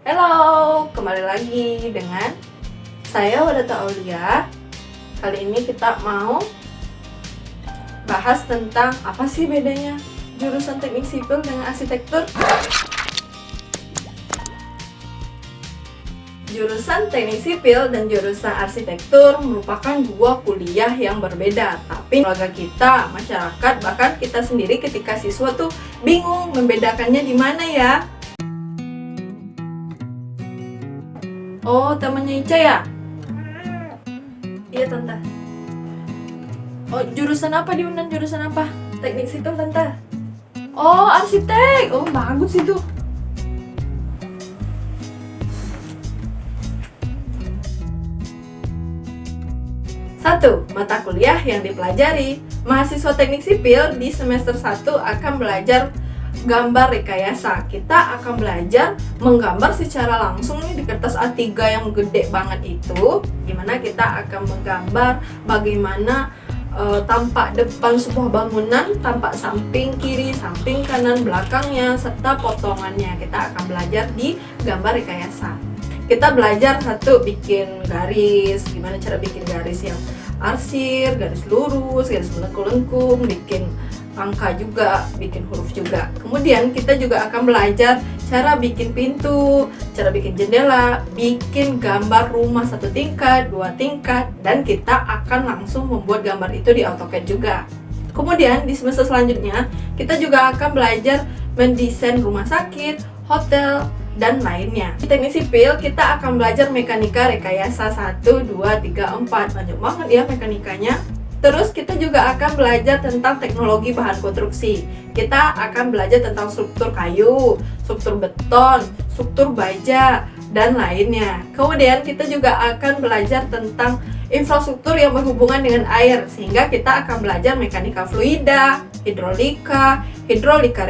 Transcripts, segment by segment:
Halo, kembali lagi dengan saya Wadata Aulia. Kali ini kita mau bahas tentang apa sih bedanya jurusan teknik sipil dengan arsitektur. Jurusan teknik sipil dan jurusan arsitektur merupakan dua kuliah yang berbeda, tapi keluarga kita, masyarakat, bahkan kita sendiri ketika siswa tuh bingung membedakannya di mana ya. Oh, temannya Ica ya? Iya, Tante. Oh, jurusan apa di Unan? Jurusan apa? Teknik sipil, Tante. Oh, arsitek. Oh, bagus itu. Satu, mata kuliah yang dipelajari. Mahasiswa teknik sipil di semester 1 akan belajar gambar rekayasa. Kita akan belajar menggambar secara langsung nih di kertas A3 yang gede banget itu. Gimana kita akan menggambar bagaimana tampak depan sebuah bangunan, tampak samping kiri, samping kanan, belakangnya, serta potongannya. Kita akan belajar di gambar rekayasa. Kita belajar satu, bikin garis, gimana cara bikin garis yang arsir, garis lurus, garis melengkung-lengkung, bikin angka juga, bikin huruf juga. Kemudian kita juga akan belajar cara bikin pintu, cara bikin jendela, bikin gambar rumah 1 tingkat, 2 tingkat, dan kita akan langsung membuat gambar itu di AutoCAD juga. Kemudian di semester selanjutnya kita juga akan belajar mendesain rumah sakit, hotel, dan lainnya. Di teknik sipil kita akan belajar mekanika rekayasa 1, 2, 3, 4. Banyak banget ya mekanikanya. Terus kita juga akan belajar tentang teknologi bahan konstruksi. Kita akan belajar tentang struktur kayu, struktur beton, struktur baja, dan lainnya. Kemudian kita juga akan belajar tentang infrastruktur yang berhubungan dengan air, sehingga kita akan belajar mekanika fluida, hidrolika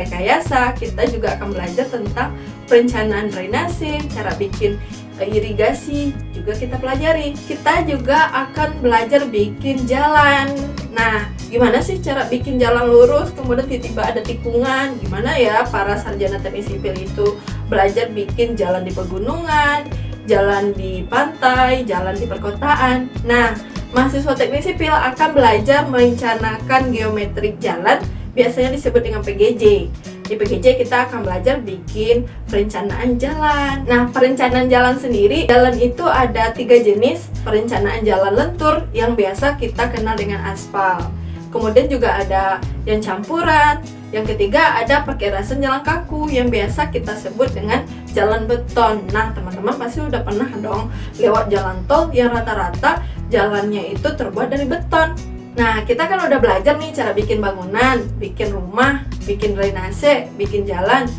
rekayasa. Kita juga akan belajar tentang perencanaan drainase, cara bikin irigasi juga kita pelajari. Kita juga akan belajar bikin jalan. Nah, gimana sih cara bikin jalan lurus kemudian tiba-tiba ada tikungan? Gimana ya para sarjana teknik sipil itu belajar bikin jalan di pegunungan, jalan di pantai, jalan di perkotaan. Nah, mahasiswa teknik sipil akan belajar merencanakan geometrik jalan, biasanya disebut dengan PGJ. Di PGJ kita akan belajar bikin perencanaan jalan. Nah, perencanaan jalan sendiri, jalan itu ada 3 jenis. Perencanaan jalan lentur yang biasa kita kenal dengan aspal. Kemudian juga ada yang campuran. Yang ketiga ada perkerasan jalan kaku yang biasa kita sebut dengan jalan beton. Nah, teman-teman pasti udah pernah dong lewat jalan tol yang rata-rata jalannya itu terbuat dari beton. Nah, kita kan udah belajar nih cara bikin bangunan, bikin rumah, bikin drainase, bikin jalan.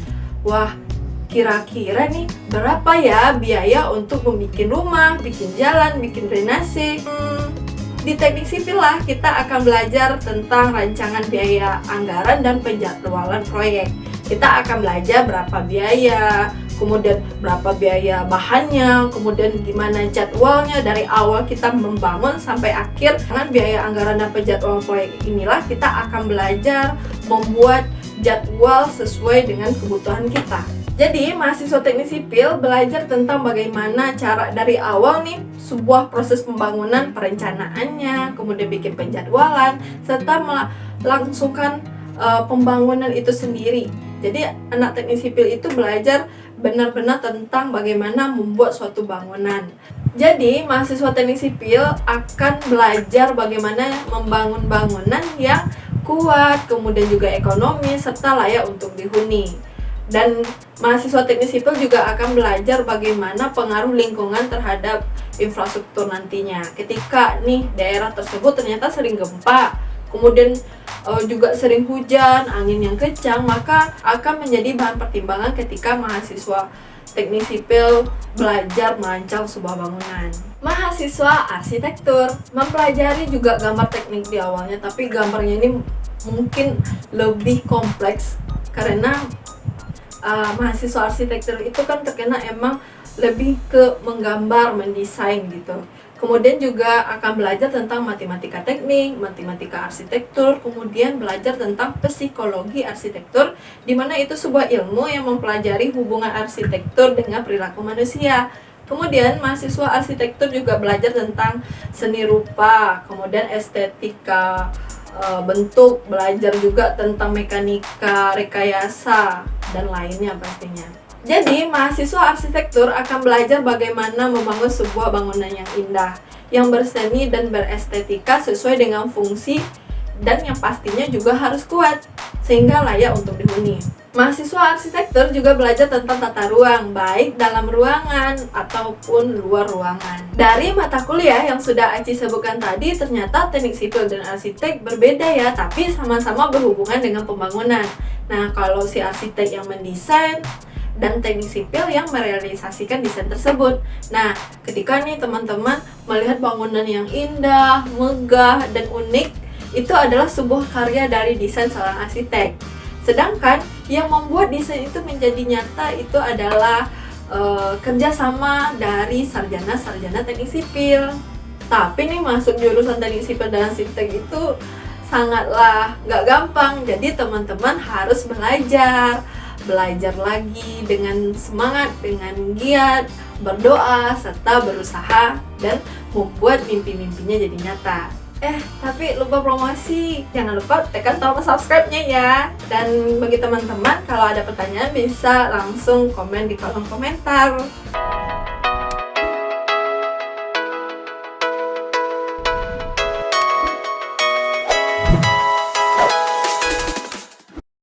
Wah, kira-kira nih berapa ya biaya untuk membuat rumah, bikin jalan, bikin drainase? Di teknik sipil lah kita akan belajar tentang rancangan biaya anggaran dan penjadwalan proyek. Kita akan belajar berapa biaya, kemudian berapa biaya bahannya, kemudian gimana jadwalnya dari awal kita membangun sampai akhir. Dengan biaya anggaran dan penjadwalan proyek inilah kita akan belajar membuat jadwal sesuai dengan kebutuhan kita. Jadi mahasiswa teknik sipil belajar tentang bagaimana cara dari awal nih sebuah proses pembangunan, perencanaannya, kemudian bikin penjadwalan, serta melangsungkan pembangunan itu sendiri. Jadi anak teknik sipil itu belajar benar-benar tentang bagaimana membuat suatu bangunan. Jadi mahasiswa teknik sipil akan belajar bagaimana membangun bangunan yang kuat, kemudian juga ekonomis, serta layak untuk dihuni. Dan mahasiswa teknik sipil juga akan belajar bagaimana pengaruh lingkungan terhadap infrastruktur nantinya. Ketika nih daerah tersebut ternyata sering gempa, kemudian juga sering hujan, angin yang kencang, maka akan menjadi bahan pertimbangan ketika mahasiswa teknik sipil belajar merancang sebuah bangunan. Mahasiswa arsitektur mempelajari juga gambar teknik di awalnya, tapi gambarnya ini mungkin lebih kompleks karena mahasiswa arsitektur itu kan terkena emang lebih ke menggambar, mendesain gitu. Kemudian juga akan belajar tentang matematika teknik, matematika arsitektur, kemudian belajar tentang psikologi arsitektur, di mana itu sebuah ilmu yang mempelajari hubungan arsitektur dengan perilaku manusia. Kemudian mahasiswa arsitektur juga belajar tentang seni rupa, kemudian estetika bentuk, belajar juga tentang mekanika, rekayasa, dan lainnya pastinya. Jadi, mahasiswa arsitektur akan belajar bagaimana membangun sebuah bangunan yang indah, yang berseni dan berestetika sesuai dengan fungsi, dan yang pastinya juga harus kuat, sehingga layak untuk dihuni. Mahasiswa arsitektur juga belajar tentang tata ruang, baik dalam ruangan ataupun luar ruangan. Dari mata kuliah yang sudah Aci sebutkan tadi, ternyata teknik sipil dan arsitek berbeda ya, tapi sama-sama berhubungan dengan pembangunan. Nah, kalau si arsitek yang mendesain, dan teknik sipil yang merealisasikan desain tersebut. Nah, ketika nih teman-teman melihat bangunan yang indah, megah, dan unik, itu adalah sebuah karya dari desain seorang arsitek. Sedangkan yang membuat desain itu menjadi nyata itu adalah kerjasama dari sarjana-sarjana teknik sipil. Tapi nih masuk jurusan teknik sipil dan arsitek itu sangatlah nggak gampang. Jadi teman-teman harus belajar lagi dengan semangat, dengan giat, berdoa, serta berusaha dan membuat mimpi-mimpinya jadi nyata. Tapi lupa promosi, jangan lupa tekan tombol subscribe-nya ya. Dan bagi teman-teman, kalau ada pertanyaan bisa langsung komen di kolom komentar.